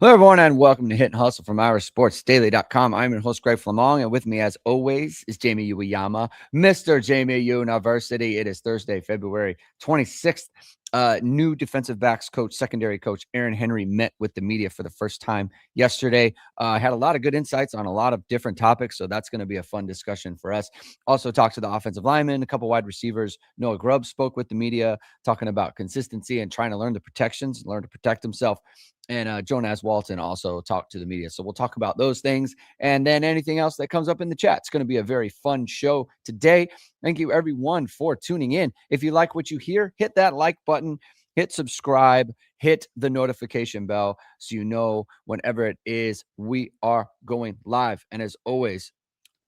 Hello, everyone, and welcome to Hit and Hustle from OurSportsDaily.com. I'm your host, Greg Flammang, and with me, as always, is Jamie Uyeyama, Mr. Jamie University. It is Thursday, February 26th. New defensive backs coach, secondary coach Aaron Henry met with the media for the first time yesterday. Had a lot of good insights on a lot of different topics, so that's going to be a fun discussion for us. Also talked to the offensive linemen, a couple wide receivers. Noah Grubb spoke with the media, talking about consistency and trying to learn the protections, learn to protect himself. And Jonas Walton also talked to the media. So we'll talk about those things and then anything else that comes up in the chat. It's going to be a very fun show today. Thank you, everyone, for tuning in. If you like what you hear, hit that like button, hit subscribe, hit the notification bell so you know whenever it is we are going live. And as always,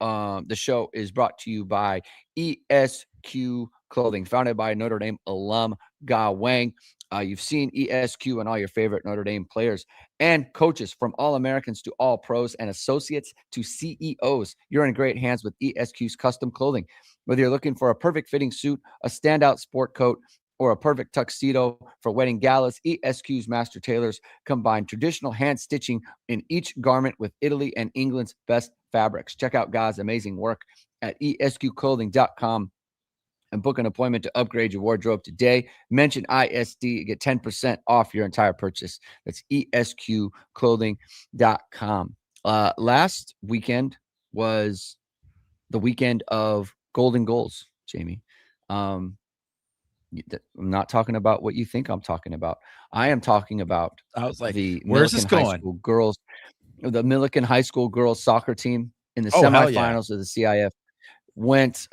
the show is brought to you by ESQ Clothing, founded by Notre Dame alum Ge Wang. You've seen ESQ and all your favorite Notre Dame players and coaches, from All-Americans to All-Pros and associates to CEOs. You're in great hands with ESQ's custom clothing. Whether you're looking for a perfect fitting suit, a standout sport coat, or a perfect tuxedo for wedding galas, ESQ's master tailors combine traditional hand stitching in each garment with Italy and England's best fabrics. Check out Ge's amazing work at esqclothing.com and book an appointment to upgrade your wardrobe today. Mention ISD, get 10% off your entire purchase. That's esqclothing.com. Last weekend was the weekend of golden goals, Jamie. I'm not talking about what you think I'm talking about. I am talking about I was like, the where's Millikan this High going? School girls, the Millikan High School girls soccer team in the Oh, hell yeah. semifinals of the CIF went.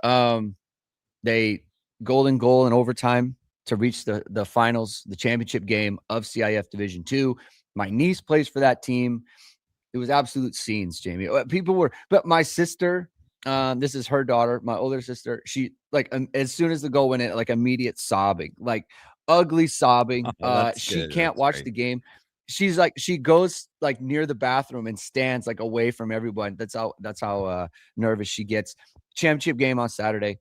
They golden goal in overtime to reach the finals, the championship game of CIF Division II. My niece plays for that team. It was absolute scenes, Jamie. People were, but my sister, this is her daughter, my older sister. She as soon as the goal went in, like immediate sobbing, like ugly sobbing. Oh, that's She good. can't That's watch great. the game. She's like, she goes like near the bathroom and stands like away from everyone. That's how nervous she gets. Championship game on Saturday.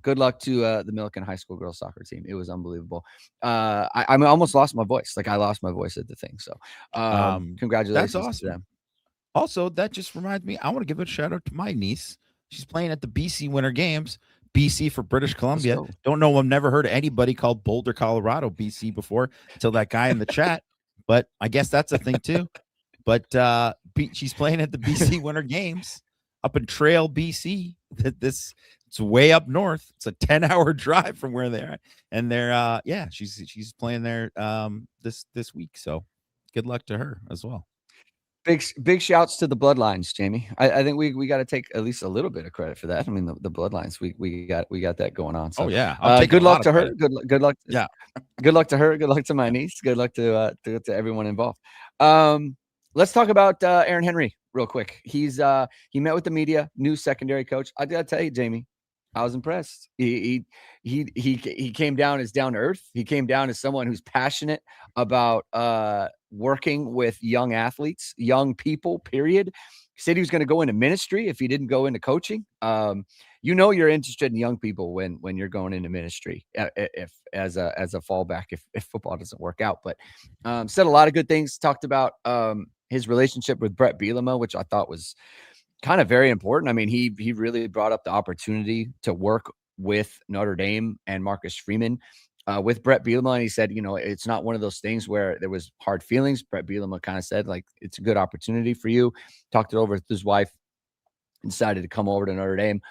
Good luck to the Millikan High School girls soccer team. It was unbelievable. I almost lost my voice. Like I lost my voice at the thing. So That's congratulations to awesome. them. Also, that just reminds me, I want to give a shout out to my niece. She's playing at the BC Winter Games. BC for British Let's Columbia. go. Don't know. I've never heard of anybody called Boulder, Colorado, BC before until that guy in the chat. But I guess that's a thing too. But she's playing at the BC Winter Games up in Trail, BC. It's way up north. It's a 10-hour drive from where they're at. And they're she's playing there this week. So good luck to her as well. Big shouts to the bloodlines, Jamie. I think we got to take at least a little bit of credit for that. I mean, the bloodlines, we got that going on. So yeah, I'm taking good a lot luck of to her. credit. Good luck. Yeah. Good luck to her. Good luck to my niece. Good luck to everyone involved. Let's talk about Aaron Henry real quick. He met with the media, new secondary coach. I gotta tell you, Jamie, I was impressed. He came down as down to earth. He came down as someone who's passionate about working with young athletes, young people, period. He said he was going to go into ministry if he didn't go into coaching. You're interested in young people when you're going into ministry, if as a fallback if football doesn't work out. But said a lot of good things. Talked about his relationship with Brett Bielema, which I thought was kind of very important. I mean, he really brought up the opportunity to work with Notre Dame and Marcus Freeman with Brett Bielema. And he said, it's not one of those things where there was hard feelings. Brett Bielema kind of said, like, it's a good opportunity for you. Talked it over with his wife and decided to come over to Notre Dame.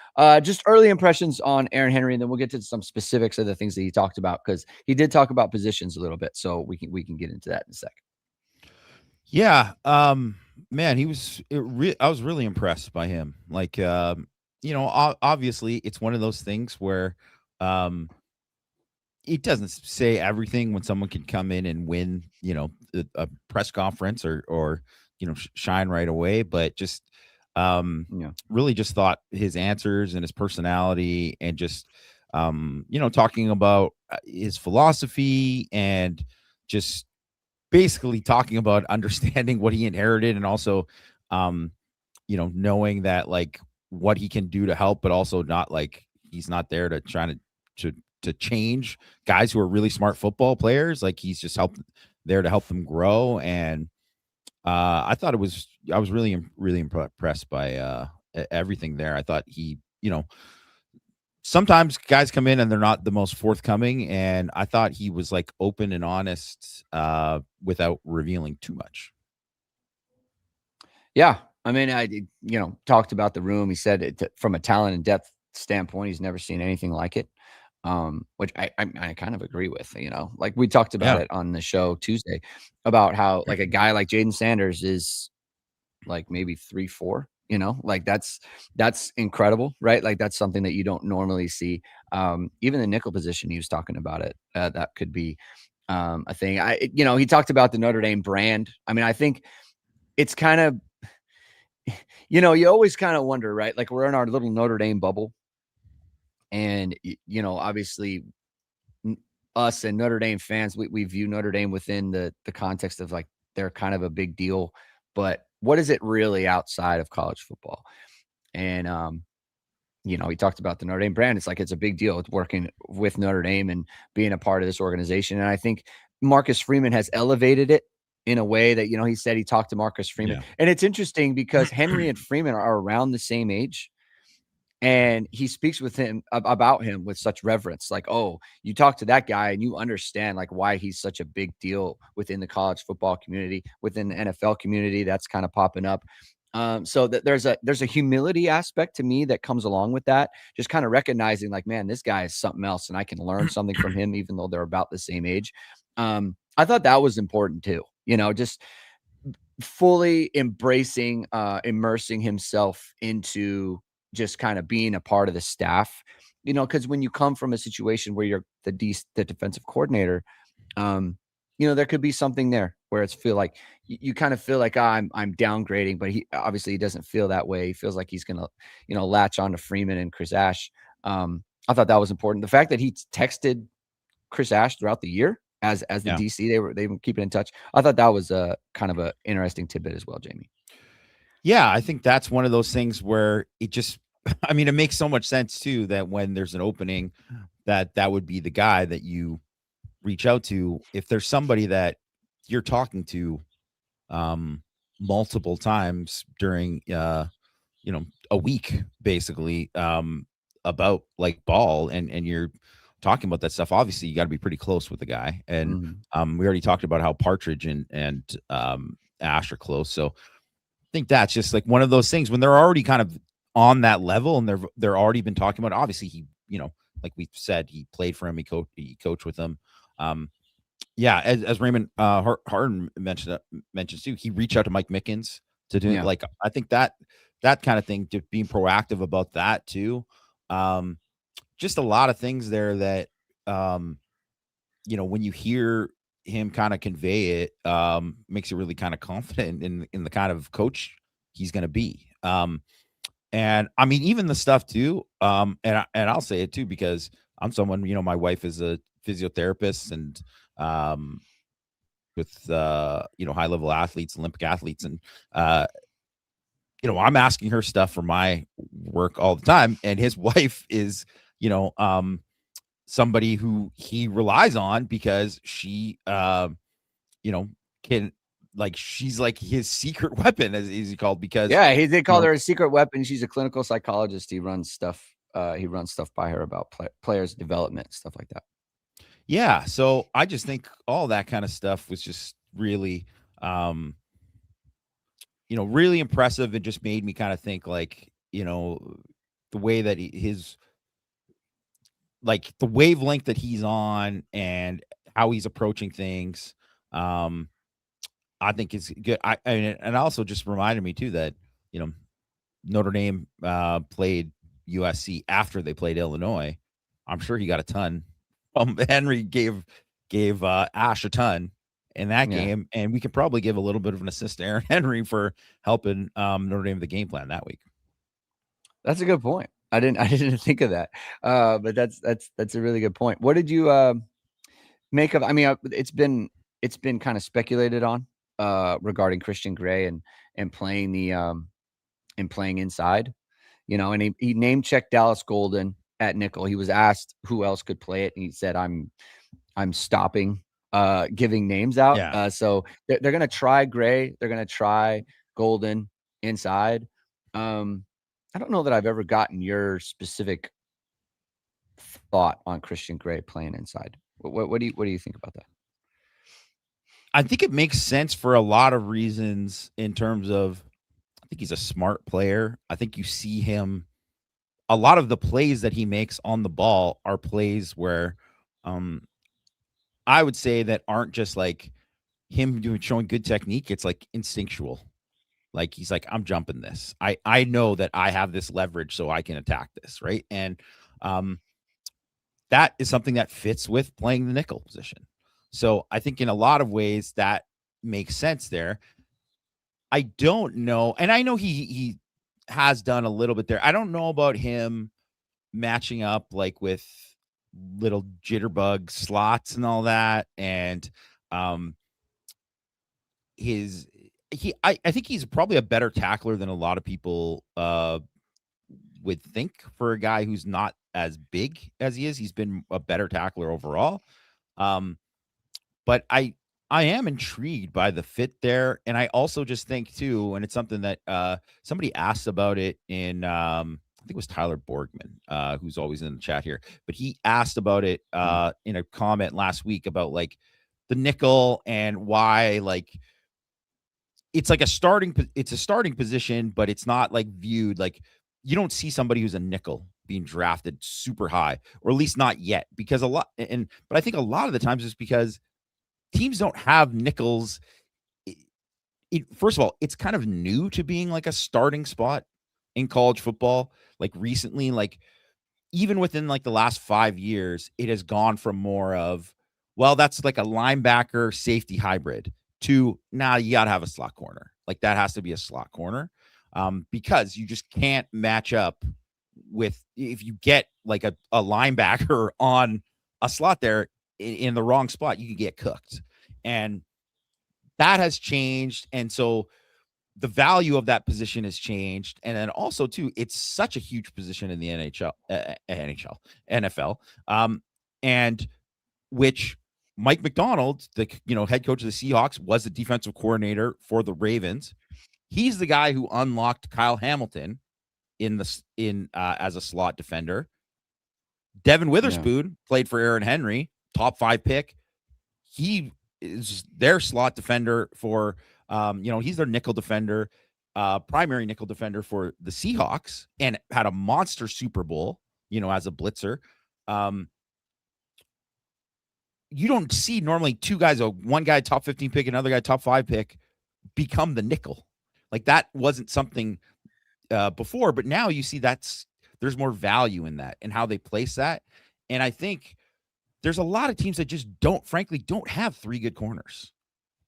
Just early impressions on Aaron Henry, and then we'll get to some specifics of the things that he talked about, because he did talk about positions a little bit. So we can get into that in a second. Yeah. Man, I was really impressed by him. Like, obviously it's one of those things where, it doesn't say everything when someone can come in and win, a press conference or shine right away. But just, really just thought his answers and his personality and just, talking about his philosophy and just basically talking about understanding what he inherited and also knowing that like what he can do to help, but also not like he's not there to try to change guys who are really smart football players. Like he's just there to help them grow. And I was really impressed by everything there. I thought he, sometimes guys come in and they're not the most forthcoming, and I thought he was like open and honest without revealing too much. Yeah, I mean, talked about the room. He said from a talent and depth standpoint, he's never seen anything like it. Which I kind of agree with. Like we talked about Yeah. it on the show Tuesday about how like a guy like Jaden Sanders is like maybe 3-4. Like that's incredible, right? Like that's something that you don't normally see. Even the nickel position, he was talking about it. That could be a thing. He talked about the Notre Dame brand. I mean, I think it's kind of you always kind of wonder, right? Like we're in our little Notre Dame bubble, and obviously us and Notre Dame fans, we view Notre Dame within the context of like they're kind of a big deal, but what is it really outside of college football? And he talked about the Notre Dame brand. It's like it's a big deal. It's working with Notre Dame and being a part of this organization. And I think Marcus Freeman has elevated it in a way that he said he talked to Marcus Freeman, and it's interesting because Henry and Freeman are around the same age. And he speaks with him about him with such reverence. Like, oh, you talk to that guy and you understand like why he's such a big deal within the college football community, within the NFL community. That's kind of popping up. So that there's a humility aspect to me that comes along with that. Just kind of recognizing like, man, this guy is something else, and I can learn something from him, even though they're about the same age. I thought that was important too. Just fully embracing, immersing himself into just kind of being a part of the staff, because when you come from a situation where you're the defensive coordinator, there could be something there where it's feel like you kind of feel like I'm downgrading, but he doesn't feel that way. He feels like he's gonna, latch on to Freeman and Chris Ash. I thought that was important. The fact that he texted Chris Ash throughout the year as the DC, they've been keeping in touch. I thought that was a kind of a interesting tidbit as well, Jamie. Yeah, I think that's one of those things where it just I mean, it makes so much sense too that when there's an opening that would be the guy that you reach out to if there's somebody that you're talking to multiple times during a week basically about like ball and you're talking about that stuff. Obviously you got to be pretty close with the guy, and we already talked about how Partridge and Ash are close, so think that's just like one of those things when they're already kind of on that level and they're already been talking about it. Obviously he, like we said, he played for him, he coached with him. Yeah, as Raymond Harden mentions too, he reached out to Mike Mickens to do like I think that kind of thing, just being proactive about that too. Just a lot of things there that when you hear him kind of convey it, makes you really kind of confident in the kind of coach he's going to be. And I mean, even the stuff too. And I'll say it too, because I'm someone, my wife is a physiotherapist and, with, high level athletes, Olympic athletes. And, I'm asking her stuff for my work all the time. And his wife is, somebody who he relies on because she, can like she's like his secret weapon, as he called, because they call her a secret weapon. She's a clinical psychologist. He runs stuff by her about players development, stuff like that. Yeah, so I just think all that kind of stuff was just really really impressive. It just made me kind of think like, the way that his like the wavelength that he's on and how he's approaching things. I think it's good. And also just reminded me too that, Notre Dame played USC after they played Illinois. I'm sure he got a ton. Henry gave Ash a ton in that game, and we could probably give a little bit of an assist to Aaron Henry for helping Notre Dame with the game plan that week. That's a good point. I didn't think of that, but that's a really good point. What did you make of? I mean, it's been kind of speculated on regarding Christian Gray and playing and playing inside, and he name checked Dallas Golden at nickel. He was asked who else could play it, and he said, I'm stopping giving names out. Yeah. So they're going to try Gray. They're going to try Golden inside. I don't know that I've ever gotten your specific thought on Christian Gray playing inside. What do you think about that? I think it makes sense for a lot of reasons in terms of I think he's a smart player. I think you see him a lot of the plays that he makes on the ball are plays where um I would say that aren't just like him doing showing good technique. It's like instinctual. Like he's like, I'm jumping this. I know that I have this leverage so I can attack this, right? And um that is something that fits with playing the nickel position. So I think in a lot of ways that makes sense there. I don't know, and I know he has done a little bit there. I don't know about him matching up like with little jitterbug slots and all that. And um his I think he's probably a better tackler than a lot of people would think for a guy who's not as big as he is. He's been a better tackler overall. Um but I am intrigued by the fit there, and I also just think too, and it's something that somebody asked about it in I think it was Tyler Borgman, who's always in the chat here, but he asked about it in a comment last week about like the nickel and why like it's like it's a starting position, but it's not like viewed like you don't see somebody who's a nickel being drafted super high, or at least not yet, because a lot but I think a lot of the times it's because teams don't have nickels. First of all, it's kind of new to being like a starting spot in college football. Like recently, like even within like the last 5 years, it has gone from more of, well, that's like a linebacker safety hybrid to now you got to have a slot corner. Like that has to be a slot corner because you just can't match up with if you get like a linebacker on a slot there in the wrong spot, you can get cooked. And that has changed. And so the value of that position has changed. And then also, too, it's such a huge position in the NFL, and which Mike McDonald, the head coach of the Seahawks, was the defensive coordinator for the Ravens. He's the guy who unlocked Kyle Hamilton as a slot defender. Devin Witherspoon played for Aaron Henry, top 5 pick. He is their slot defender for, he's their nickel defender, primary nickel defender for the Seahawks, and had a monster Super Bowl, as a blitzer. You don't see normally two guys, one guy top 15 pick, another guy top 5 pick, become the nickel. Like that wasn't something before, but now you see there's more value in that and how they place that. And I think there's a lot of teams that just don't have 3 good corners.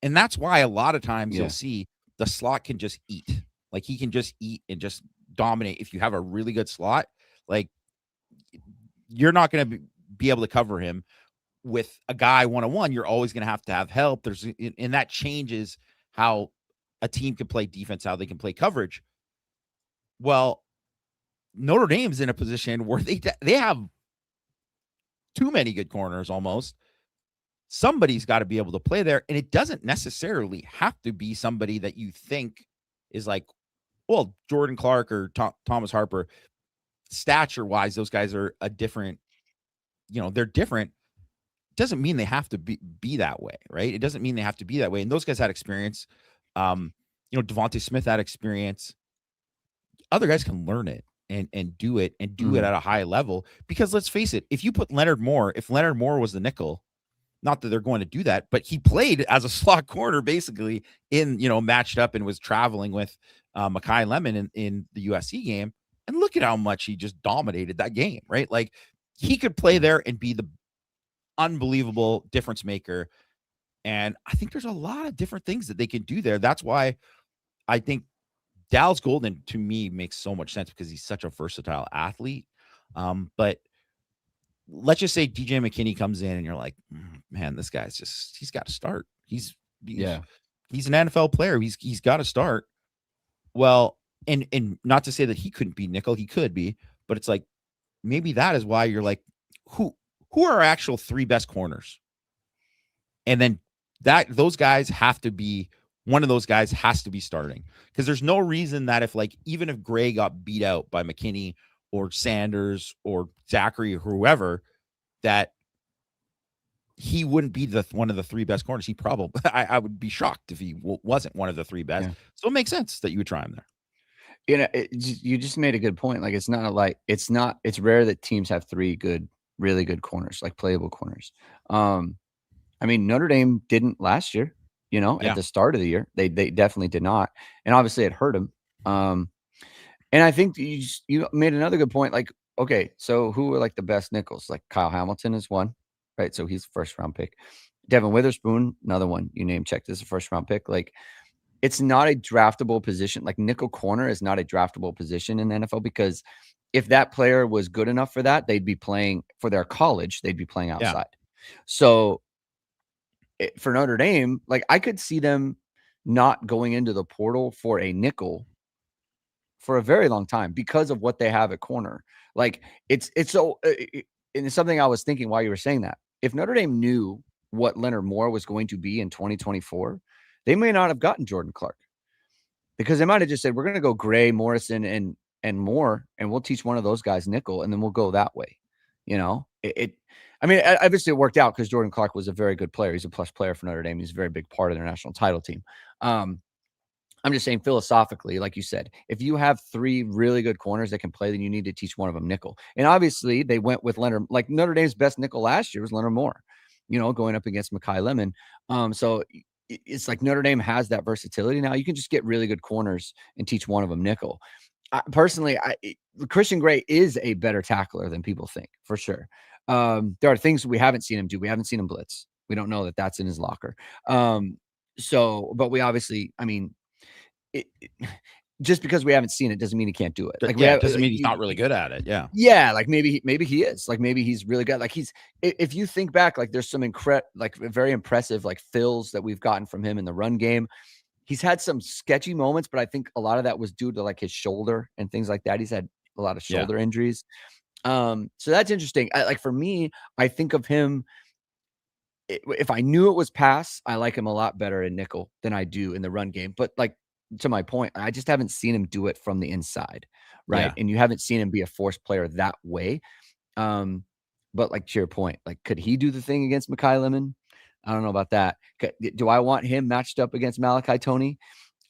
And that's why a lot of times you'll see the slot can just eat. Like he can just eat and just dominate. If you have a really good slot, like you're not going to be able to cover him with a guy one-on-one. You're always going to have help. And that changes how a team can play defense, how they can play coverage. Well, Notre Dame's in a position where they have too many good corners almost. Somebody's got to be able to play there. And it doesn't necessarily have to be somebody that you think is like, well, Jordan Clark or Thomas Harper, stature wise, those guys are a different, they're different. Doesn't mean they have to be that way, right? It doesn't mean they have to be that way. And those guys had experience. Devontae Smith had experience. Other guys can learn it and do it and do it at a high level. Because let's face it, if you put Leonard Moore was the nickel, not that they're going to do that, but he played as a slot corner basically in, matched up and was traveling with Mekhi Lemon in the USC game. And look at how much he just dominated that game, right? Like he could play there and be the unbelievable difference maker. And I think there's a lot of different things that they can do there. That's why I think Dallas Golden to me makes so much sense because he's such a versatile athlete. But let's just say DJ McKinney comes in and you're like, man, this guy's he's got to start. He's an NFL player. He's got to start. Well, and not to say that he couldn't be nickel, he could be, but it's like, maybe that is why you're like, who are our actual 3 best corners? And then those guys have to be one of those guys has to be starting because there's no reason that if like even if Gray got beat out by McKinney or Sanders or Zachary or whoever, that he wouldn't be the one of the three best corners. He probably I would be shocked if he wasn't one of the three best. Yeah. So it makes sense that you would try him there. You just made a good point. Like it's rare that teams have three really good corners, like playable corners. I mean, Notre Dame didn't last year, at Yeah. the start of the year. They definitely did not. And obviously it hurt them. And I think you made another good point. Like, okay, so who are like the best nickels? Like Kyle Hamilton is one, right? So he's a first round pick. Devin Witherspoon, another one you name checked as a first round pick. Like, it's not a draftable position. Like nickel corner is not a draftable position in the NFL because if that player was good enough for that, they'd be playing for their college. They'd be playing outside. So for Notre Dame, like I could see them not going into the portal for a nickel for a very long time because of what they have at corner. Like it's so, and it's something I was thinking while you were saying that. If Notre Dame knew what Leonard Moore was going to be in 2024, they may not have gotten Jordan Clark because they might have just said, we're going to go Gray, Morrison, and Moore, and we'll teach one of those guys nickel, and then we'll go that way. I mean, obviously it worked out because Jordan Clark was a very good player. He's a plus player for Notre Dame. He's a very big part of their national title team. I'm just saying philosophically, like you said, if you have three really good corners that can play, then you need to teach one of them nickel. And obviously they went with Leonard, like Notre Dame's best nickel last year was Leonard Moore, going up against Mekhi Lemon. So it's like Notre Dame has that versatility now. You can just get really good corners and teach one of them nickel. Personally, Christian Gray is a better tackler than people think, for sure. There are things we haven't seen him do. We haven't seen him blitz. We don't know that that's in his locker. But we obviously, I mean, just because we haven't seen it doesn't mean he can't do it. Like, doesn't mean he's not really good at it. Yeah. Yeah. Like maybe he is. Like maybe he's really good. Like if you think back, like there's some very impressive like fills that we've gotten from him in the run game. He's had some sketchy moments, but I think a lot of that was due to like his shoulder and things like that. He's had a lot of shoulder injuries. So that's interesting. Like for me, I think of him. If I knew it was pass, I like him a lot better in nickel than I do in the run game. But like to my point, I just haven't seen him do it from the inside, right? Yeah. And you haven't seen him be a force player that way. But like to your point, like could he do the thing against Mekhi Lemon? I don't know about that. Do I want him matched up against Malachi Toney?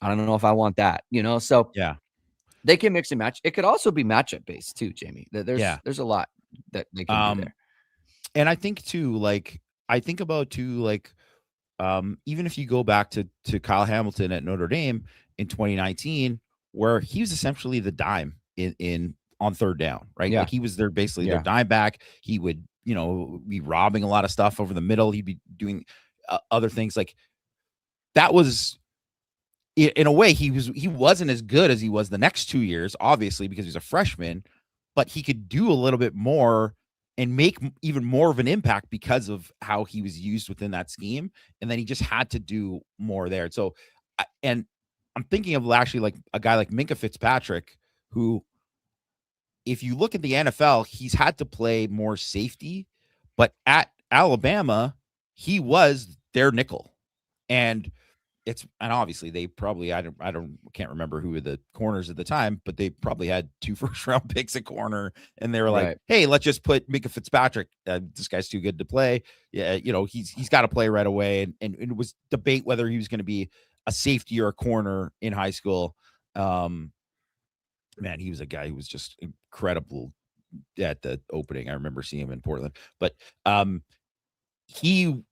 I don't know if I want that, So Yeah. they can mix and match. It could also be matchup based too, Jamie. There's a lot that they can do there. And I think too, like even if you go back to Kyle Hamilton at Notre Dame in 2019, where he was essentially the dime in on third down, right? Yeah. Like he was basically their dime back. He would, be robbing a lot of stuff over the middle. He'd be doing other things like that. Was in a way he wasn't as good as he was the next 2 years, obviously because he's a freshman, but he could do a little bit more and make even more of an impact because of how he was used within that scheme. And then he just had to do more there. So, and I'm thinking of actually like a guy like Minkah Fitzpatrick, who, if you look at the NFL, he's had to play more safety, but at Alabama, he was their nickel. And obviously they probably, can't remember who were the corners at the time, but they probably had 2 first-round picks at corner, and they were like, hey, let's just put Minkah Fitzpatrick. This guy's too good to play. Yeah, he's got to play right away. And it was debate whether he was going to be a safety or a corner in high school. Man, he was a guy who was just incredible at the opening. I remember seeing him in Portland, but he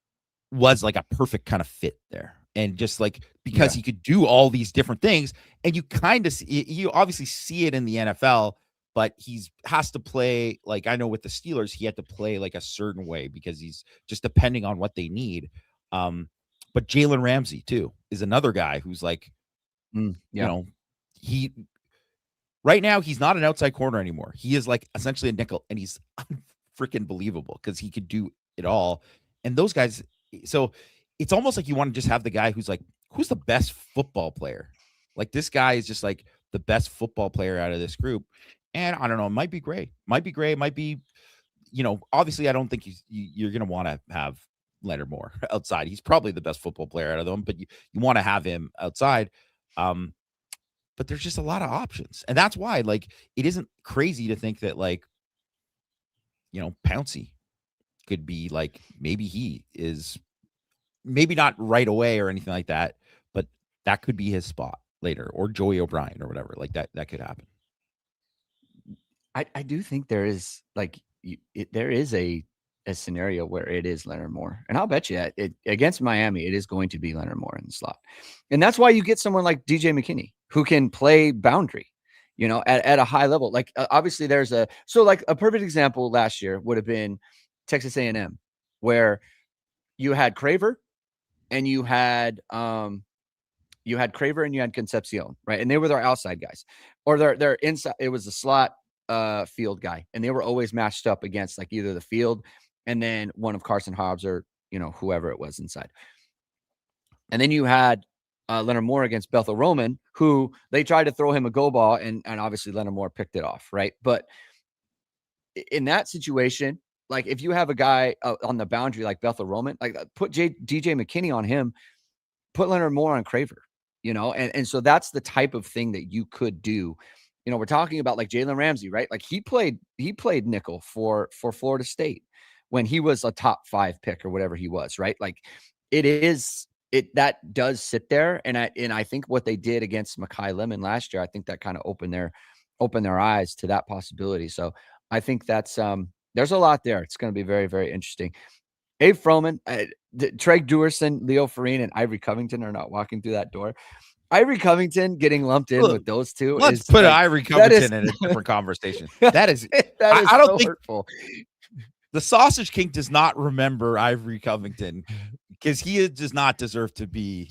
was like a perfect kind of fit there. And just like, because he could do all these different things, and you kind of you obviously see it in the NFL, but has to play, like, I know with the Steelers, he had to play like a certain way because he's just depending on what they need. But Jalen Ramsey too is another guy who's like, he right now he's not an outside corner anymore. He is like essentially a nickel, and he's freaking believable because he could do it all. And those guys, so it's almost like you want to just have the guy who's the best football player. Like this guy is just like the best football player out of this group. And I don't know, it might be Gray, might be, obviously I don't think you're going to want to have Leonard Moore outside. He's probably the best football player out of them, but you want to have him outside. But there's just a lot of options. And that's why, like, it isn't crazy to think that, like, Pouncey could be like, maybe he is, maybe not right away or anything like that, but that could be his spot later, or Joey O'Brien or whatever. Like that could happen. I do think there is there is a scenario where it is Leonard Moore, and I'll bet you against Miami, it is going to be Leonard Moore in the slot, and that's why you get someone like DJ McKinney who can play boundary, at a high level. Like obviously there's a perfect example last year would have been Texas A&M, where you had Craver and you had Concepcion, right? And they were their outside guys, or their inside. It was a slot field guy, and they were always matched up against like either the field and then one of Carson Hobbs or whoever it was inside. And then you had Leonard Moore against Bethel Roman, who they tried to throw him a go ball, and obviously Leonard Moore picked it off, right? But in that situation, like if you have a guy on the boundary like Bethel Roman, like put DJ McKinney on him, put Leonard Moore on Craver, and so that's the type of thing that you could do. We're talking about like Jalen Ramsey, right? Like he played nickel for Florida State when he was a top 5 pick or whatever he was, right? Like that does sit there. And I think what they did against Mekhi Lemon last year, I think that kind of opened their eyes to that possibility. So I think that's there's a lot there. It's going to be very, very interesting. Abe Froman, Trey Duerson, Leo Farine, and Ivory Covington are not walking through that door. Ivory Covington getting lumped in with those two. Let's put Ivory Covington in a different conversation. That is I don't think hurtful. The Sausage King does not remember Ivory Covington because he does not deserve to be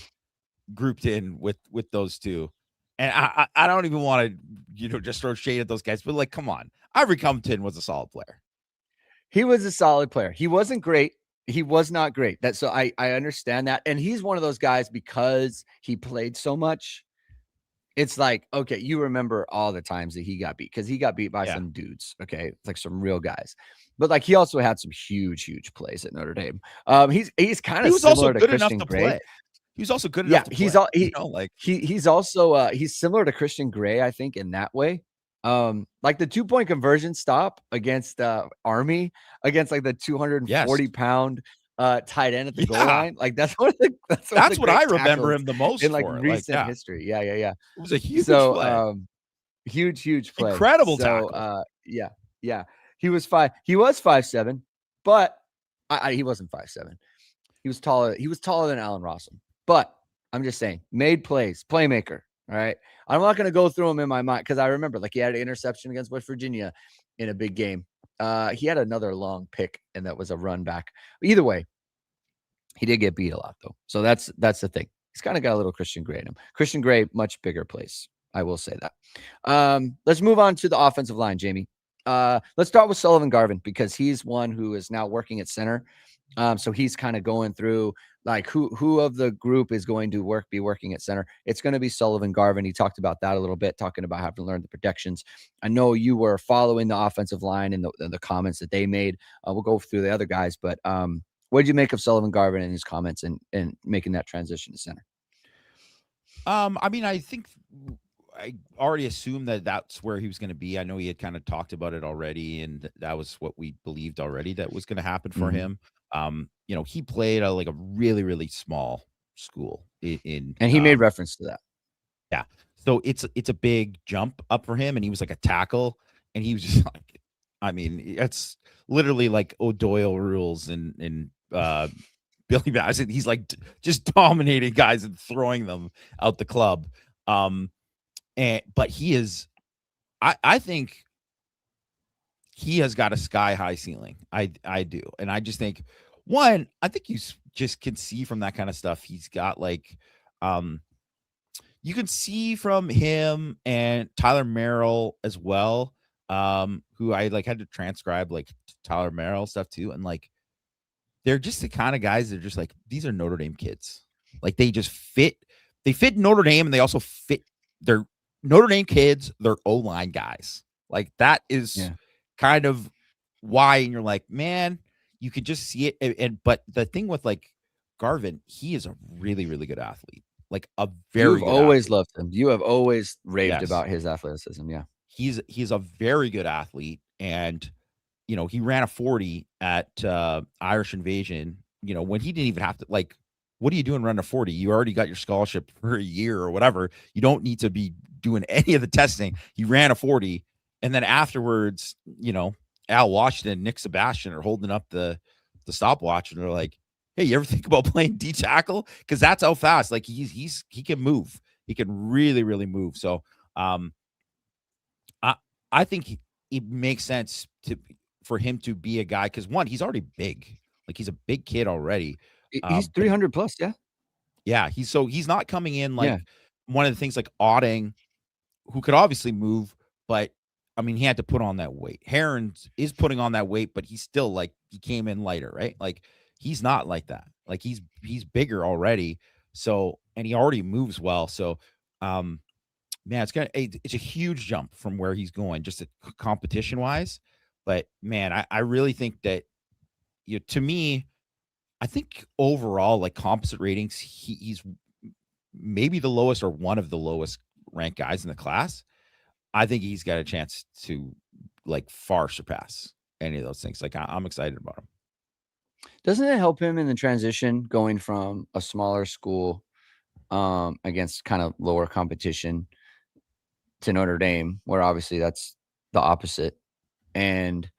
grouped in with those two. And I don't even want to, just throw shade at those guys, but like, come on. Ivory Covington was a solid player. He was a solid player. He wasn't great. He was not great. So I understand that. And he's one of those guys, because he played so much. It's like, okay, you remember all the times that he got beat, because he got beat by some dudes. Okay. It's like some real guys. But like he also had some huge, huge plays at Notre Dame. He's kind of similar to Christian Gray. He was also good enough to play. He's similar to Christian Gray, I think, in that way. Like the 2-point conversion stop against Army, against like the 240-pound tight end at the goal line. Like that's what I remember him the most in like recent history. Yeah. It was a huge play. Huge play. Incredible tackle. Yeah. He was 5'7", but he wasn't 5'7". He was taller than Allen Rossum. But I'm just saying, made plays, playmaker. All right. I'm not going to go through them in my mind, because I remember like he had an interception against West Virginia in a big game. He had another long pick, and that was a run back. Either way, he did get beat a lot, though. So that's the thing. He's kind of got a little Christian Gray in him. Christian Gray, much bigger plays. I will say that. Let's move on to the offensive line, Jamie. Let's start with Sullivan Garvin, because he's one who is now working at center. So he's kind of going through like who of the group is going to be working at center. It's going to be Sullivan Garvin. He talked about that a little bit, talking about having to learn the protections. I know you were following the offensive line and the comments that they made. We'll go through the other guys, but what did you make of Sullivan Garvin and his comments and making that transition to center? I mean, I think I already assumed that that's where he was going to be. I know he had kind of talked about it already, and that was what we believed already that was going to happen for him. He played at like a really, really small school and he made reference to that. Yeah. So it's a big jump up for him. And he was like a tackle, and he was just like, I mean, it's literally like O'Doyle rules and Billy Bassett. He's like just dominating guys and throwing them out the club. But he is, I think he has got a sky high ceiling. I do. And I just think, one, I think you just can see from that kind of stuff. He's got like, you can see from him and Tyler Merrill as well, who I like had to transcribe like Tyler Merrill stuff too. And like, they're just the kind of guys that are just like, these are Notre Dame kids. Like they fit Notre Dame, and they also fit their Notre Dame kids, they're O-line guys. Like that is kind of why, and you're like, man, you could just see it. But the thing with like Garvin, he is a really, really good athlete, like a very You've good always athlete. loved him. You have always raved Yes, about his athleticism. Yeah. he's a very good athlete, and he ran a 40 at Irish Invasion. When he didn't even have to, like, what are you doing running a 40? You already got your scholarship for a year or whatever. You don't need to be doing any of the testing. He ran a 40, and then afterwards, Al Washington, Nick Sebastian are holding up the stopwatch, and they're like, "Hey, you ever think about playing D tackle? Because that's how fast. Like he can move. He can really, really move." So, I I think it makes sense for him to be a guy, because one, he's already big. Like, he's a big kid already. He's But 300 plus. Yeah. yeah, he's not coming in Yeah. like one of the things like Otting, who could obviously move, but I mean, he had to put on that weight. Herons is putting on that weight, but he's still like, he came in lighter, right? Like, he's not like that. Like, he's bigger already. So, and he already moves well. So, um, man, it's a huge jump from where he's going, just competition wise. But man, I really think that, to me, I think overall, like, composite ratings, he's maybe the lowest or one of the lowest ranked guys in the class. I think he's got a chance to, like, far surpass any of those things. Like, I'm excited about him. Doesn't it help him in the transition going from a smaller school against kind of lower competition to Notre Dame, where obviously that's the opposite, and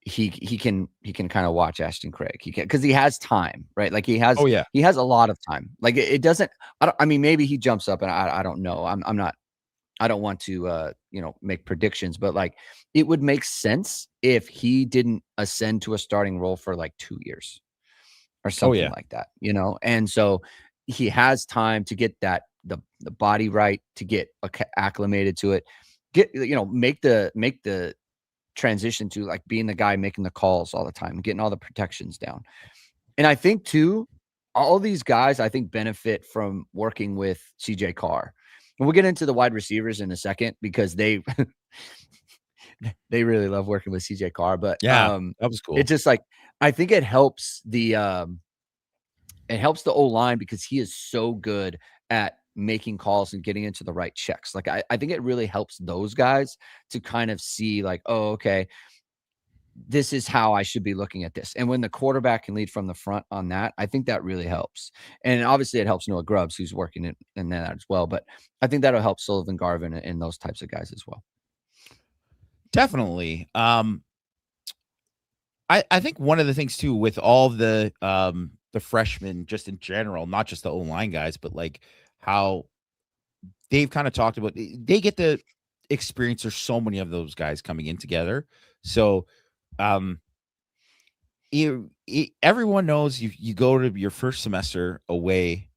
he can kind of watch Ashton Craig. He can, because he has time, right? Like, he Oh has yeah, a lot of time. Like, it doesn't. I mean, maybe he jumps up, and I don't know. I'm not. I don't want to make predictions, but like, it would make sense if he didn't ascend to a starting role for like 2 years or oh something yeah, like that, And so he has time to get the body right, to get acclimated to it, make the transition to like being the guy making the calls all the time, getting all the protections down. And I think too, all these guys I think benefit from working with CJ Carr. And we'll get into the wide receivers in a second, because they they really love working with CJ Carr. But yeah. That was it's cool. just like, I think it helps the O-line, because he is so good at making calls and getting into the right checks. Like, I think it really helps those guys to kind of see like, oh, okay, this is how I should be looking at this. And when the quarterback can lead from the front on that, I think that really helps. And obviously it helps Noah Grubbs, who's working in that as well. But I think that'll help Sullivan, Garvin, and those types of guys as well. Definitely. I think one of the things too with all the freshmen, just in general, not just the O-line guys, but like how they've kind of talked about, they get the experience. There's so many of those guys coming in together. So, um, everyone knows you go to your first semester away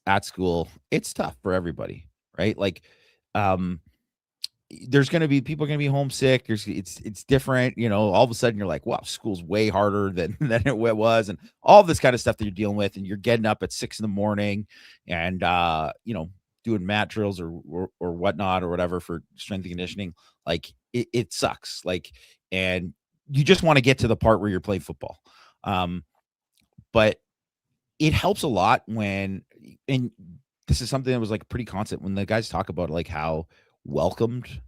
at school, it's tough for everybody, right? Like, um, there's going to be people are going to be homesick. It's different, all of a sudden you're like, wow, school's way harder than than it was, and all this kind of stuff that you're dealing with, and you're getting up at 6 in the morning, and doing mat drills or whatnot or whatever for strength and conditioning. Like, it sucks. Like, and you just want to get to the part where you're playing football. But it helps a lot when, and this is something that was like pretty constant when the guys talk about like how welcomed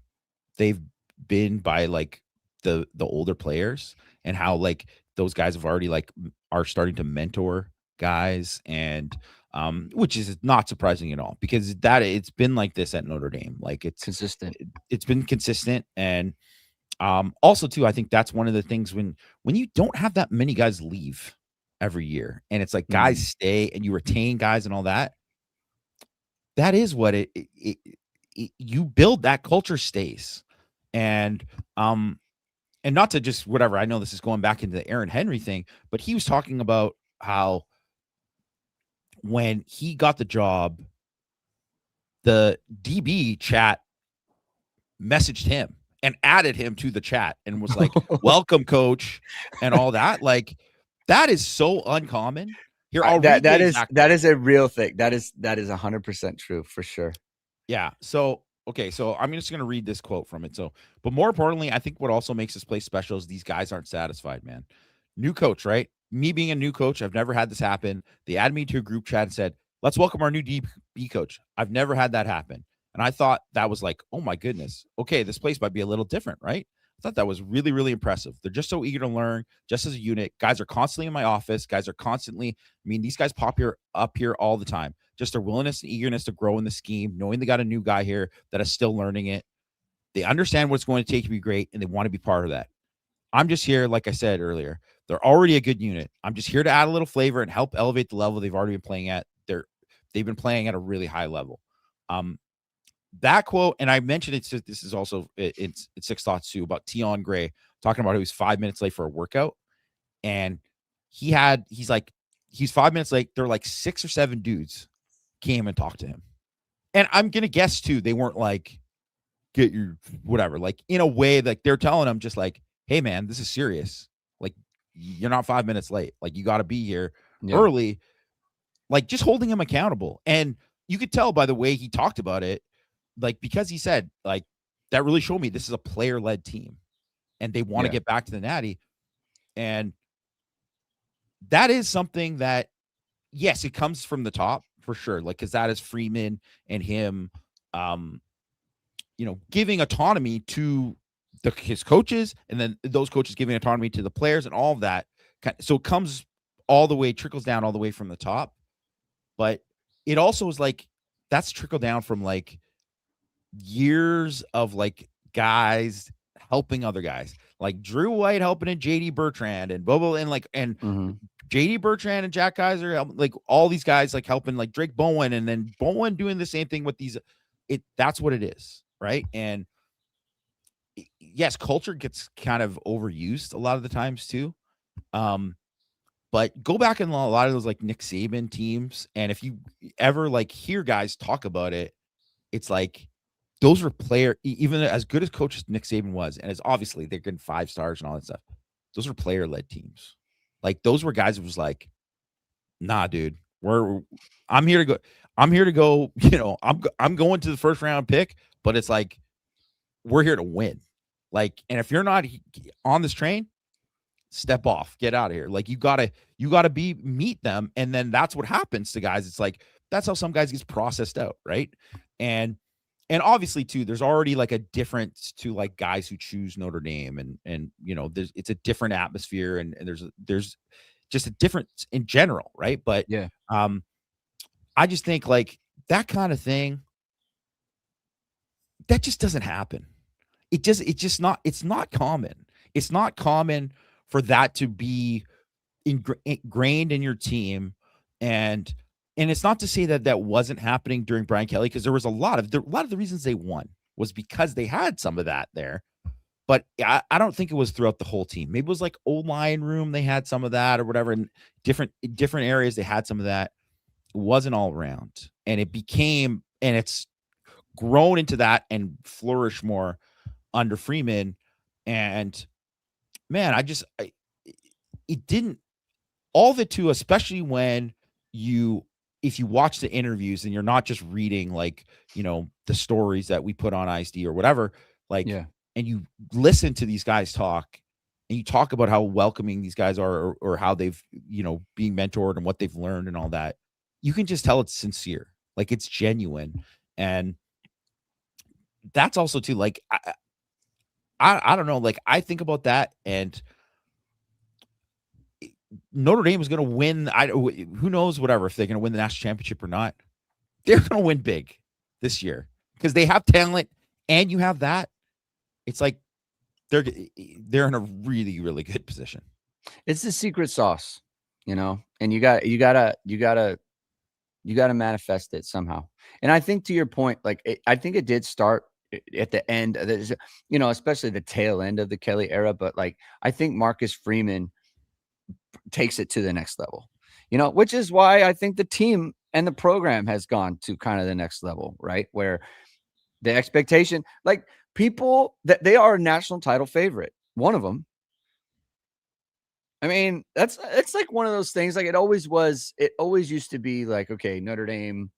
they've been by like the older players, and how like those guys have already like are starting to mentor guys, and which is not surprising at all, because that it's been like this at Notre Dame. Like, Consistent. it's been consistent. And also too, I think that's one of the things when you don't have that many guys leave every year, and it's like guys stay and you retain guys and all that. That is what you build, that culture stays. And and not to just whatever, I know this is going back into the Aaron Henry thing, but he was talking about how when he got the job, the DB chat messaged him and added him to the chat and was like, welcome, coach, and all that. Like, that is so uncommon. Here, I'll read that is a real thing. That is 100% true, for sure. Yeah. So okay, so I'm just gonna read this quote from it. So, but more importantly, I think what also makes this place special is these guys aren't satisfied, man. New coach, right? Me being a new coach, I've never had this happen. They added me to a group chat and said, "Let's welcome our new DB coach." I've never had that happen, and I thought that was like, oh my goodness, okay, this place might be a little different, right? I thought that was really, really impressive. They're just so eager to learn, just as a unit. Guys are constantly in my office. Guys are constantly, I mean, these guys pop here up here all the time. Just their willingness and eagerness to grow in the scheme, knowing they got a new guy here that is still learning it. They understand what it's going to take to be great, and they want to be part of that. I'm just here, like I said earlier, they're already a good unit. I'm just here to add a little flavor and help elevate the level they've already been playing at. They've been playing at a really high level. Um, that quote, and I mentioned it. This is also it's Six Thoughts too about Tion Gray talking about he was 5 minutes late for a workout, and he's 5 minutes late. There were like 6 or 7 dudes came and talked to him, and I'm gonna guess too they weren't like get your whatever, like in a way like they're telling him just like, hey man, this is serious. Like you're not 5 minutes late. Like you got to be here early. Like just holding him accountable, and you could tell by the way he talked about it, like because he said like that really showed me this is a player-led team, and they want to get back to the Natty, and that is something that yes, it comes from the top for sure. Like because that is Freeman and him, giving autonomy to his coaches, and then those coaches giving autonomy to the players and all of that. So it comes all the way, trickles down all the way from the top. But it also is like that's trickled down from like years of like guys helping other guys, like Drew White helping in JD Bertrand and Bobo and like and JD Bertrand and Jack Kaiser, like all these guys like helping like Drake Bowen, and then Bowen doing the same thing with these. That's what it is, right? And yes, culture gets kind of overused a lot of the times too. But go back in a lot of those like Nick Saban teams, and if you ever like hear guys talk about it, it's like those were even as good as coach Nick Saban was, and it's obviously they're getting 5 stars and all that stuff. Those were player-led teams. Like those were guys who was like, nah, dude, I'm here to go. I'm here to go. I'm going to the first round pick, but it's like we're here to win. Like, and if you're not on this train, step off, get out of here. Like you gotta meet them, and then that's what happens to guys. It's like that's how some guys gets processed out, right? And obviously too, there's already like a difference to like guys who choose Notre Dame, and it's a different atmosphere, and there's just a difference in general, right? But I just think like that kind of thing that just doesn't happen. It's not common. It's not common for that to be ingrained in your team. And it's not to say that that wasn't happening during Brian Kelly, because there was a lot of the reasons they won was because they had some of that there. But I don't think it was throughout the whole team. Maybe it was like old line room. They had some of that or whatever. In different areas, they had some of that. It wasn't all around. And it's grown into that and flourished more under Freeman. And man, it didn't, all of it too, especially when if you watch the interviews and you're not just reading like, the stories that we put on ISD or whatever, like, and you listen to these guys talk, and you talk about how welcoming these guys are, or how they've, being mentored and what they've learned and all that, you can just tell it's sincere, like it's genuine. And that's also too, like, I don't know, like I think about that, and Notre Dame is going to win. Who knows, whatever, if they're going to win the national championship or not. They're going to win big this year because they have talent, and you have that. It's like they're in a really, really good position. It's the secret sauce, and you gotta manifest it somehow. And I think to your point, like I think it did start at the end, especially the tail end of the Kelly era. But like I think Marcus Freeman takes it to the next level, which is why I think the team and the program has gone to kind of the next level, right? Where the expectation, like people that they are a national title favorite, one of them. I mean, it's like one of those things. Like it always was. It always used to be like, okay, Notre Dame,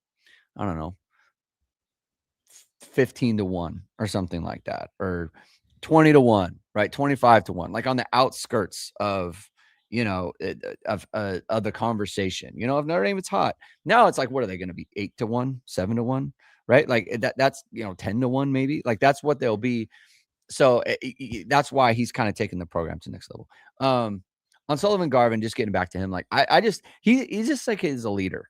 I don't know, 15-1 or something like that, or 20-1, right? 25-1, like on the outskirts of, of the conversation. If Notre Dame is hot, now it's like, what are they going to be? 8-1, 7-1, right? Like that's 10-1 maybe. Like that's what they'll be. So that's why he's kind of taking the program to the next level. On Sullivan Garvin, just getting back to him, like I just he's just like he's a leader.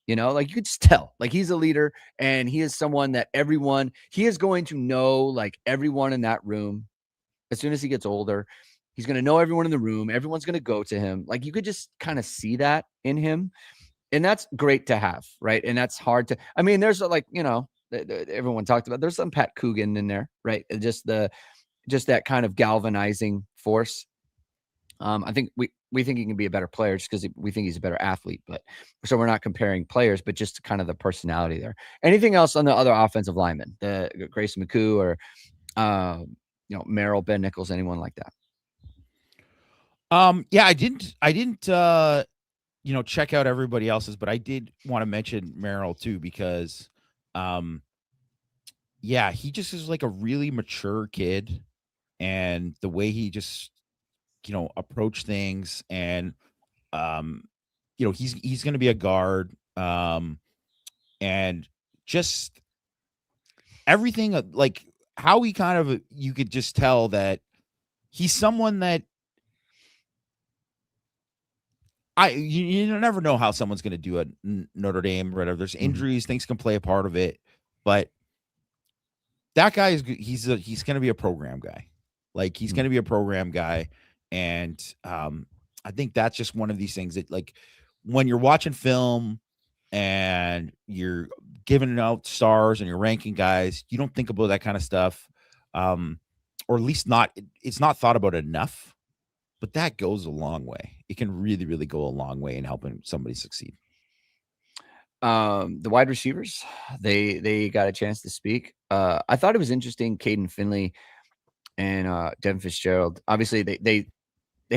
Like you could just tell, like he's a leader, and he is someone that he is going to know, like everyone in that room. As soon as he gets older, he's going to know everyone in the room. Everyone's going to go to him. Like you could just kind of see that in him. And that's great to have, right? And that's hard to, I mean, there's like, everyone talked about, there's some Pat Coogan in there, right? Just that kind of galvanizing force. I think we think he can be a better player just because we think he's a better athlete. But so we're not comparing players, but just kind of the personality there. Anything else on the other offensive linemen, the Grayson McCoo or Merrill, Ben Nichols, anyone like that? Yeah, I didn't check out everybody else's, but I did want to mention Merrill too, because yeah, he just is like a really mature kid, and the way he just approach things, and he's going to be a guard, and just everything, like how he kind of, you could just tell that he's someone that you never know how someone's going to do at Notre Dame or whatever. There's injuries, things can play a part of it, but that guy he's going to be a program guy. Like he's going to be a program guy. And I think that's just one of these things that, like, when you're watching film and you're giving out stars and you're ranking guys, you don't think about that kind of stuff. Or at least it's not thought about enough, but that goes a long way. It can really, really go a long way in helping somebody succeed. The wide receivers, they got a chance to speak. I thought it was interesting. Caden Finley and Devin Fitzgerald, obviously they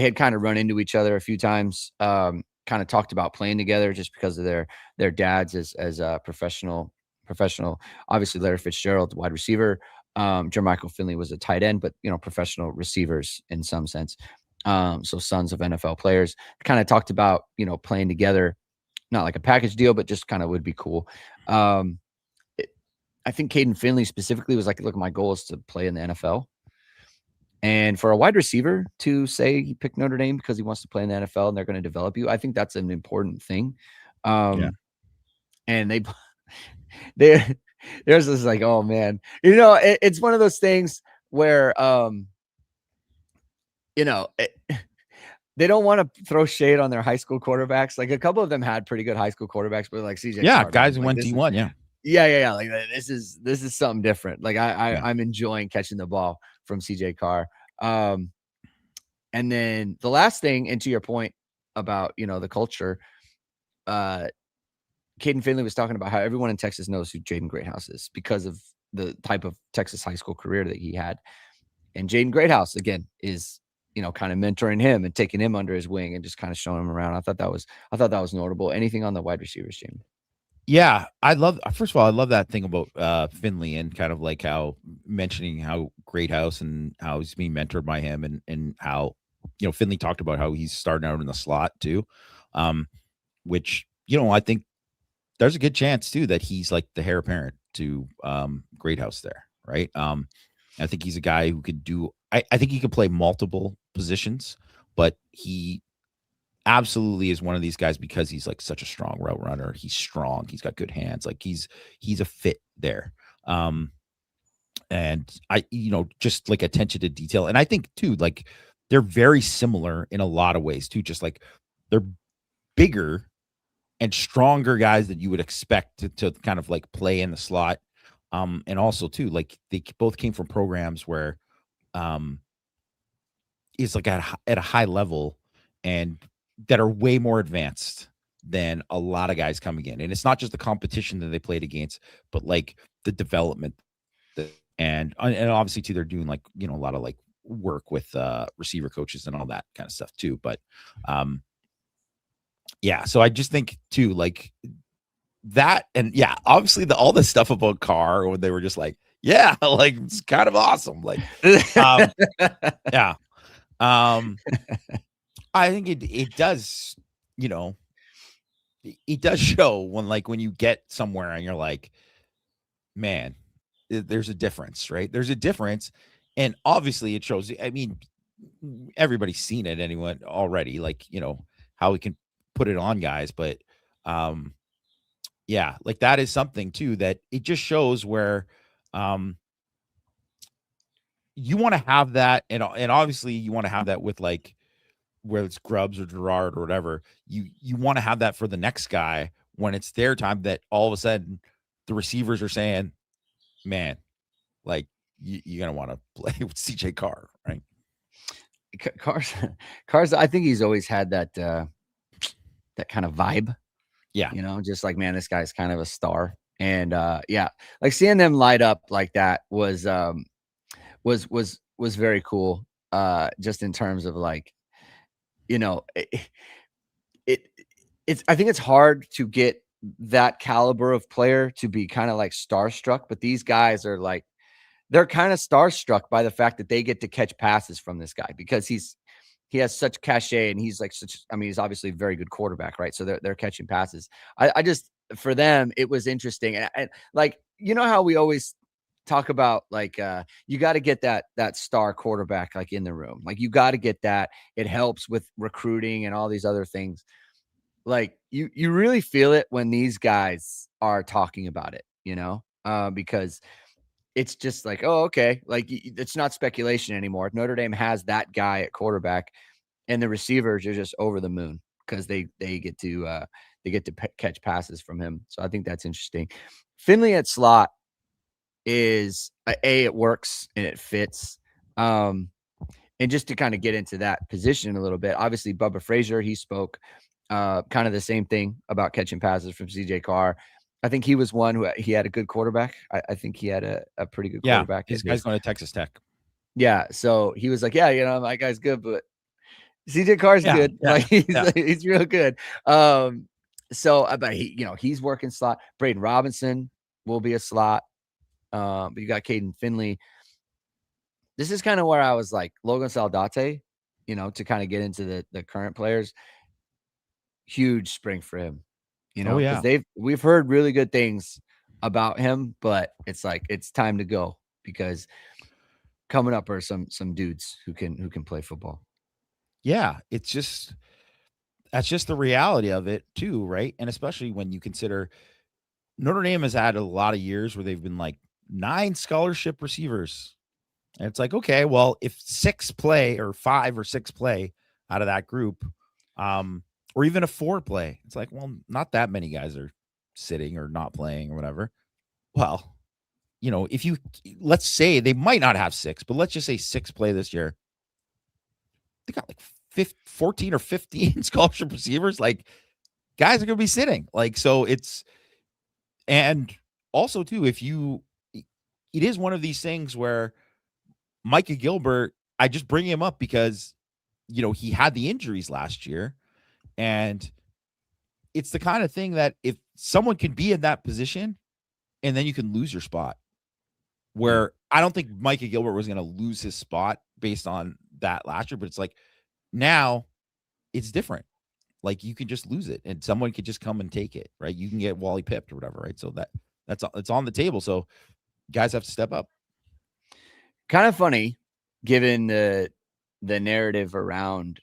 had kind of run into each other a few times, kind of talked about playing together just because of their dads as a professional. Obviously, Larry Fitzgerald, wide receiver. Jermichael Finley was a tight end, but professional receivers in some sense. So sons of NFL players. Kind of talked about playing together, not like a package deal, but just kind of would be cool. I think Caden Finley specifically was like, look, my goal is to play in the NFL. And for a wide receiver to say he picked Notre Dame because he wants to play in the NFL and they're going to develop you, I think that's an important thing. And there's this like, oh man, it's one of those things where, they don't want to throw shade on their high school quarterbacks. Like a couple of them had pretty good high school quarterbacks, but like CJ, yeah, Carr, guys who went D1, yeah. Like this is something different. Like I'm enjoying catching the ball from CJ Carr. And then the last thing, and to your point about the culture, Caden Finley was talking about how everyone in Texas knows who Jaden Greathouse is because of the type of Texas high school career that he had. And Jaden Greathouse again is kind of mentoring him and taking him under his wing and just kind of showing him around. I thought that was notable. Anything on the wide receivers, Jamie? Yeah, first of all, I love that thing about Finley, and kind of like how mentioning how Greathouse and how he's being mentored by him, and how Finley talked about how he's starting out in the slot too, which I think there's a good chance too that he's like the heir apparent to Greathouse there, right? I think he's a guy who could do. I think he could play multiple positions, but he absolutely is one of these guys because he's like such a strong route runner. He's strong. He's got good hands. Like he's a fit there. And I, just like attention to detail. And I think too, like they're very similar in a lot of ways too. Just like they're bigger and stronger guys that you would expect to kind of like play in the slot. And also too, like they both came from programs where, is like at a high level and that are way more advanced than a lot of guys coming in. And it's not just the competition that they played against, but like the development and obviously too, they're doing like, a lot of like work with receiver coaches and all that kind of stuff too. But yeah, so I just think too, like that, and yeah, obviously all the stuff about Carr when they were just like, yeah, like it's kind of awesome. Like, um, yeah. I think it does, you know, it does show when you get somewhere and you're like, man, there's a difference, right? There's a difference. And obviously it shows. I mean, everybody's seen it anyway already, like, how we can put it on guys. But um, yeah, like that is something too that it just shows where um you want to have that, and obviously you want to have that with like whether it's Grubbs or Gerard or whatever, you want to have that for the next guy when it's their time, that all of a sudden the receivers are saying, man, like you're gonna want to play with CJ Carr, right? Carr's, I think he's always had that that kind of vibe. Yeah. Just like, man, this guy's kind of a star. And yeah, like seeing them light up like that was very cool. Just in terms of like, it it's I think it's hard to get that caliber of player to be kind of like starstruck, but these guys are like, they're kind of starstruck by the fact that they get to catch passes from this guy because he has such cachet and he's like he's obviously a very good quarterback, right? So they're catching passes. I just, for them, it was interesting. And like, how we always talk about like you got to get that star quarterback like in the room. Like you got to get that. It helps with recruiting and all these other things. Like you really feel it when these guys are talking about it, because it's just like, oh, okay. Like it's not speculation anymore. Notre Dame has that guy at quarterback, and the receivers are just over the moon because they get to catch passes from him. So I think that's interesting. Finley at slot is it works and it fits. And just to kind of get into that position a little bit, obviously Bubba Frazier, he spoke kind of the same thing about catching passes from CJ Carr. I think he was one who he had a good quarterback. I think he had a pretty good quarterback. His guy's going to Texas Tech. Yeah. So he was like, yeah, my guy's good, but CJ Carr's good. Yeah, like he's real good. So but he's working slot. Braden Robinson will be a slot. But you got Caden Finley. This is kind of where I was like Logan Saldate, to kind of get into the current players. Huge spring for him, because we've heard really good things about him, but it's like it's time to go because coming up are some dudes who can play football. Yeah, that's just the reality of it too, right? And especially when you consider Notre Dame has had a lot of years where they've been like 9 scholarship receivers. And it's like, okay, well, if 6 play or 5 or 6 play out of that group, or even a 4 play, it's like, well, not that many guys are sitting or not playing or whatever. Well, if let's say they might not have 6, but let's just say 6 play this year. They got like 14 or 15 scholarship receivers. Like guys are going to be sitting. Like, so and also too, it is one of these things where Micah Gilbert, I just bring him up because, he had the injuries last year, and it's the kind of thing that if someone can be in that position and then you can lose your spot, where I don't think Micah Gilbert was going to lose his spot based on that last year, but it's like now it's different. Like you can just lose it and someone could just come and take it, right? You can get Wally pipped or whatever, right? So it's on the table. So guys have to step up. Kind of funny, given the narrative around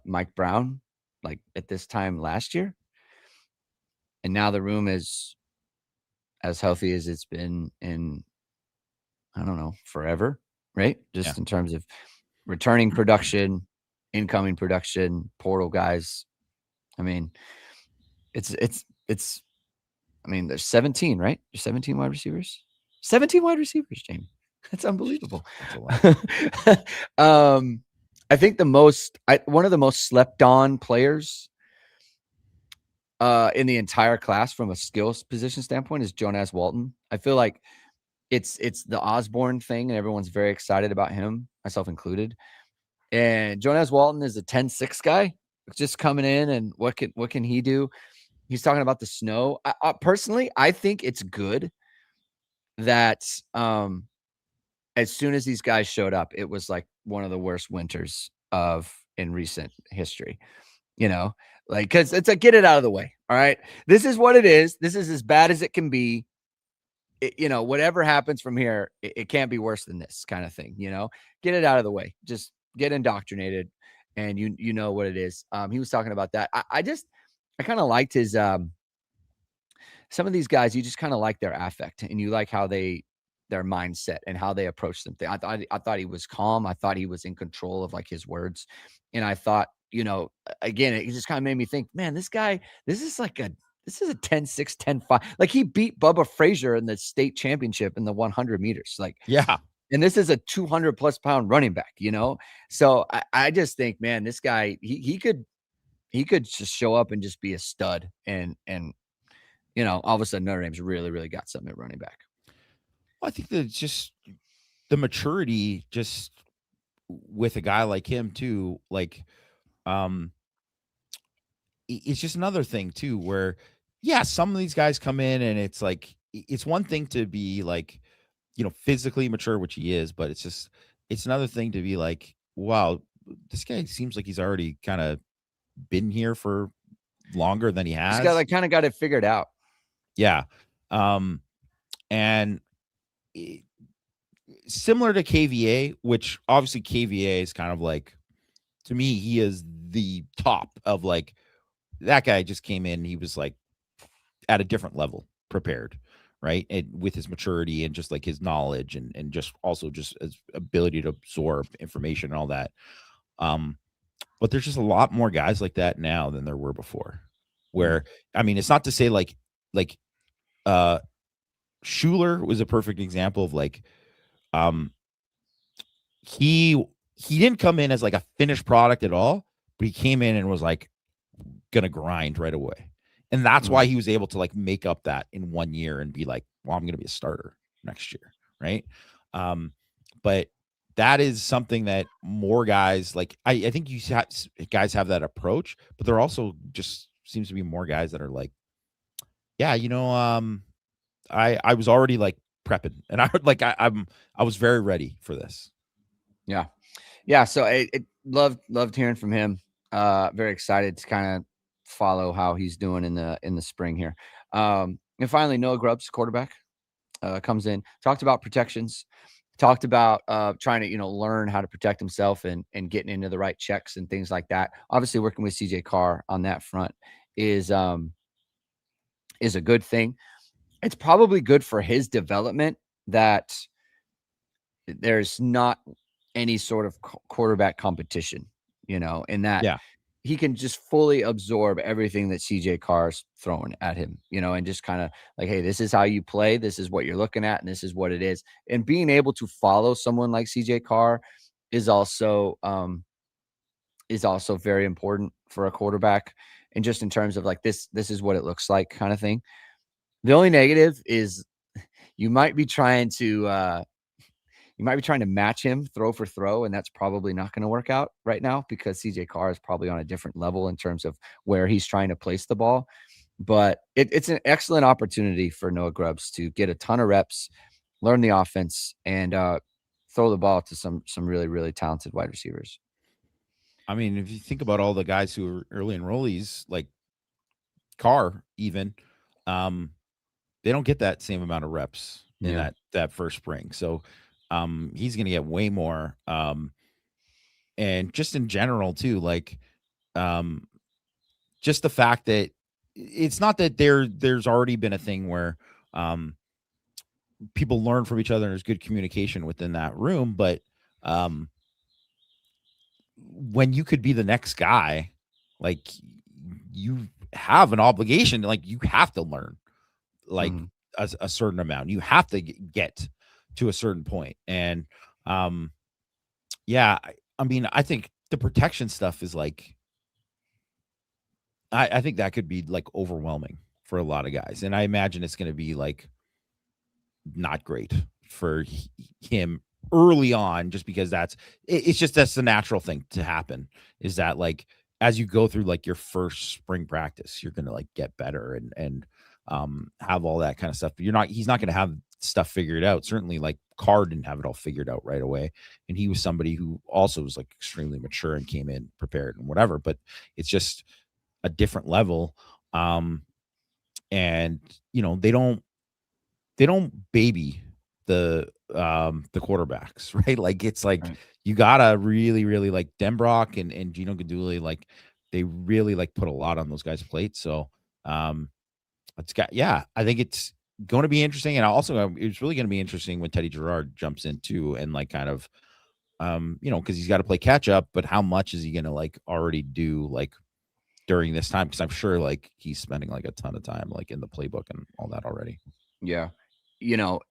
Mike Brown, like at this time last year, and now the room is as healthy as it's been in, I don't know, forever, right? Just in terms of returning production, incoming production, portal guys. I mean, it's I mean, there's 17, right? There's 17 wide receivers. 17 wide receivers, Jamie. That's unbelievable. I think one of the most slept on players in the entire class from a skills position standpoint is Jonas Walton. I feel like it's the Osborne thing, and everyone's very excited about him, myself included. And Jonas Walton is a 10-6 guy, just coming in, and what can he do? He's talking about the snow. Personally, I think it's good that as soon as these guys showed up, it was like one of the worst winters of in recent history. You know, like because it's like get it out of the way. All right, this is what it is. This is as bad as it can be. Whatever happens from here, it can't be worse than this kind of thing. Get it out of the way. Just get indoctrinated, and you know what it is. He was talking about that. I kind of liked his some of these guys. You just kind of like their affect, and you like how their mindset and how they approach something. I thought he was calm. I thought he was in control of like his words, and I thought again, it just kind of made me think, man, this guy, this is a 10-6, 10-5. Like he beat Bubba Frazier in the state championship in the 100 meters. Like, Yeah. and this is a 200 plus pound running back. So I just think, man, this guy, he could just show up and just be a stud. And all of a sudden Notre Dame's really, really got something at running back. Well, I think that it's just the maturity just with a guy like him too, like it's just another thing too where yeah, some of these guys come in and it's like it's one thing to be like, physically mature, which he is, but it's another thing to be like, wow, this guy seems like he's already kind of been here for longer than he He's has. kind of got it figured out. Yeah. And similar to KVA, which obviously KVA is kind of like, to me, he is the top of like, that guy just came in, he was like at a different level prepared, right? And with his maturity and just like his knowledge and just also just his ability to absorb information and all that. But there's just a lot more guys like that now than there were before. Where, I mean, it's not to say like Schuler was a perfect example of like, he didn't come in as like a finished product at all, but he came in and was like gonna grind right away. And that's why he was able to like make up that in 1 year and be like, well, I'm gonna be a starter next year. Right. But that is something that more guys like, I think guys have that approach, but there also just seems to be more guys that are like, yeah, I was already like prepping and I was very ready for this. Yeah. Yeah. So I loved hearing from him. Very excited to kind of follow how he's doing in the spring here. And finally, Noah Grubbs, quarterback, comes in, talked about protections, talked about trying to learn how to protect himself and getting into the right checks and things like that. Obviously, working with CJ Carr on that front is a good thing. It's probably good for his development that there's not any sort of quarterback competition, in that Yeah. he can just fully absorb everything that CJ Carr's throwing at him, and just kind of like, hey, this is how you play. This is what you're looking at. And this is what it is. And being able to follow someone like CJ Carr is also very important for a quarterback. And just in terms of like, this is what it looks like kind of thing. The only negative is you might be trying to match him throw for throw, and that's probably not going to work out right now because CJ Carr is probably on a different level in terms of where he's trying to place the ball. But it's an excellent opportunity for Noah Grubbs to get a ton of reps, learn the offense, and throw the ball to some really, really talented wide receivers. I mean, if you think about all the guys who are early enrollees, like Carr, even, they don't get that same amount of reps in that first spring. So he's going to get way more. And just in general too, like just the fact that it's not that there's already been a thing where people learn from each other and there's good communication within that room, but when you could be the next guy, like you have an obligation to, like, you have to learn like a certain amount. You have to get to a certain point. And yeah, I mean, I think the protection stuff is like, I think that could be like overwhelming for a lot of guys. And I imagine it's going to be like not great for him early on, just because that's the natural thing to happen, is that like as you go through like your first spring practice, you're gonna like get better and have all that kind of stuff. But he's not gonna have stuff figured out. Certainly, like Carr didn't have it all figured out right away, and he was somebody who also was like extremely mature and came in prepared and whatever. But it's just a different level. And they don't baby the quarterbacks, right? Like it's like Right. you gotta really, really like Denbrock and Gino Gaduli, like they really like put a lot on those guys' plates. So I think it's going to be interesting. And also it's really going to be interesting when Teddy Gerard jumps in too and like kind of because he's got to play catch up, but how much is he gonna like already do like during this time? Because I'm sure like he's spending like a ton of time like in the playbook and all that already. Yeah.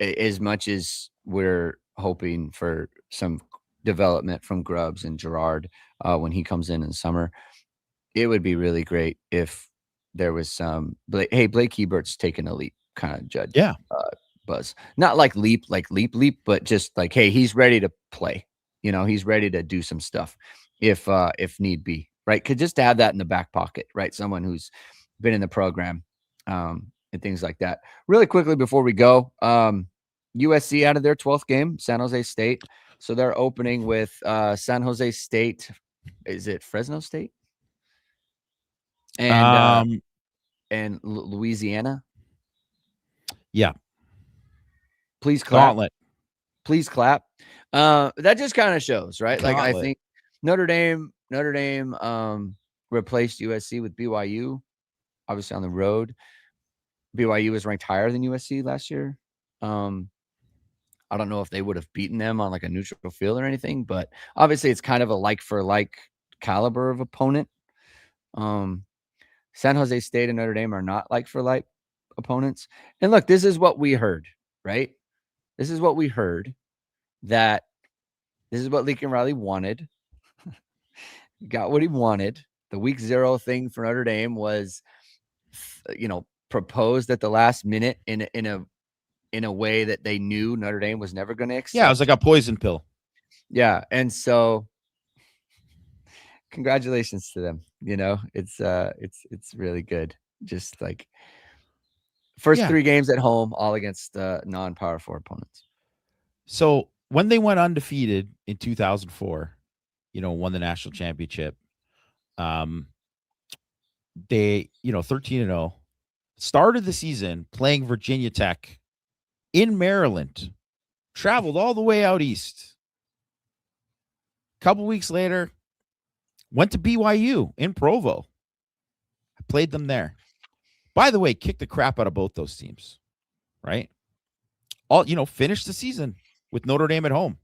As much as we're hoping for some development from Grubbs and Gerard when he comes in the summer, it would be really great if there was some Blake Hebert's taking a leap kind of judge Yeah. buzz. Not like leap, leap, but just like, hey, he's ready to play. He's ready to do some stuff if need be, right? Could just to have that in the back pocket, right? Someone who's been in the program and things like that. Really quickly before we go, USC out of their 12th game, San Jose State. So they're opening with San Jose State. Is it Fresno State? And Louisiana. Yeah. Please clap. Gauntlet. Please clap. That just kind of shows, right? Gauntlet. Like I think Notre Dame replaced USC with BYU, obviously on the road. BYU was ranked higher than USC last year. I don't know if they would have beaten them on like a neutral field or anything, but obviously it's kind of a like for like caliber of opponent. San Jose State and Notre Dame are not like for like opponents. And look, this is what we heard, right? This is what we heard, that this is what Lincoln Riley wanted. Got what he wanted. The week 0 thing for Notre Dame was, proposed at the last minute in a way that they knew Notre Dame was never going to accept. Yeah, it was like a poison pill. Yeah, and so congratulations to them. It's really good. Just like first 3 games at home, all against non-Power 4 opponents. So when they went undefeated in 2004, won the national championship, they 13-0, started the season playing Virginia Tech in Maryland, traveled all the way out east. A couple weeks later, went to BYU in Provo. I played them there. By the way, kicked the crap out of both those teams, right? Finished the season with Notre Dame at home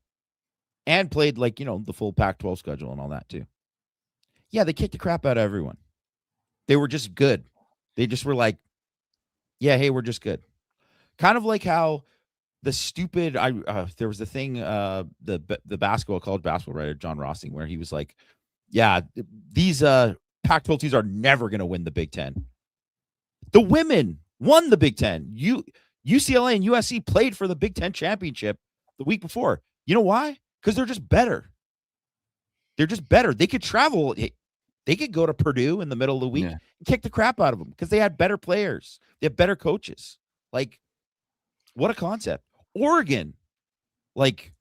and played the full Pac-12 schedule and all that too. Yeah, they kicked the crap out of everyone. They were just good. They just were like, yeah, hey, we're just good. Kind of like how the stupid there was a thing the college basketball writer John Rossing, where he was like, yeah, these Pac-12 teams are never going to win the Big Ten. The women won the Big Ten. UCLA and USC played for the Big Ten championship the week before. You know why? Because they're just better. They're just better. They could travel. They could go to Purdue in the middle of the week and kick the crap out of them because they had better players. They have better coaches. Like, what a concept. Oregon, like,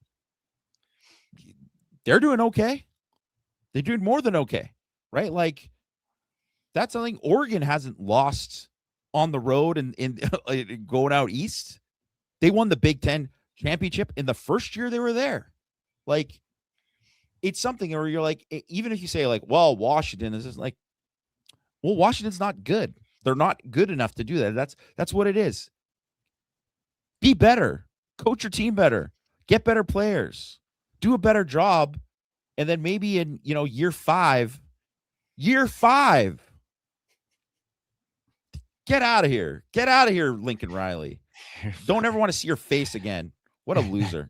they're doing okay. They're doing more than okay, right? Like, that's something Oregon hasn't lost on the road and going out east. They won the Big Ten championship in the first year they were there. Like, it's something where you're like, even if you say like, well, Washington is just like, well, Washington's not good. They're not good enough to do that. That's what it is. Be better. Coach your team better. Get better players. Do a better job. And then maybe in, year five, get out of here. Get out of here, Lincoln Riley. Don't ever want to see your face again. What a loser.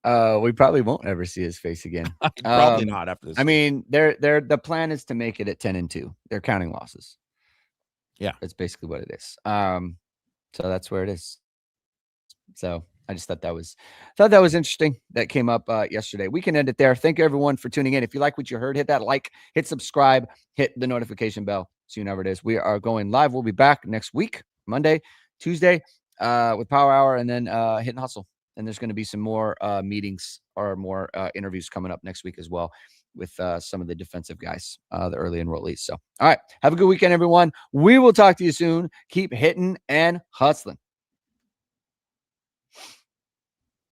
We probably won't ever see his face again. Probably not after this. I mean, the plan is to make it at 10-2. They're counting losses. Yeah, that's basically what it is. So that's where it is. So I just thought that was interesting. That came up yesterday. We can end it there. Thank you everyone for tuning in. If you like what you heard, hit that like, hit subscribe, hit the notification bell so you know where it is. We are going live. We'll be back next week, Monday, Tuesday, with Power Hour, and then Hit and Hustle. And there's going to be some more meetings or more interviews coming up next week as well with some of the defensive guys, the early enrollees. So, all right, have a good weekend, everyone. We will talk to you soon. Keep hitting and hustling.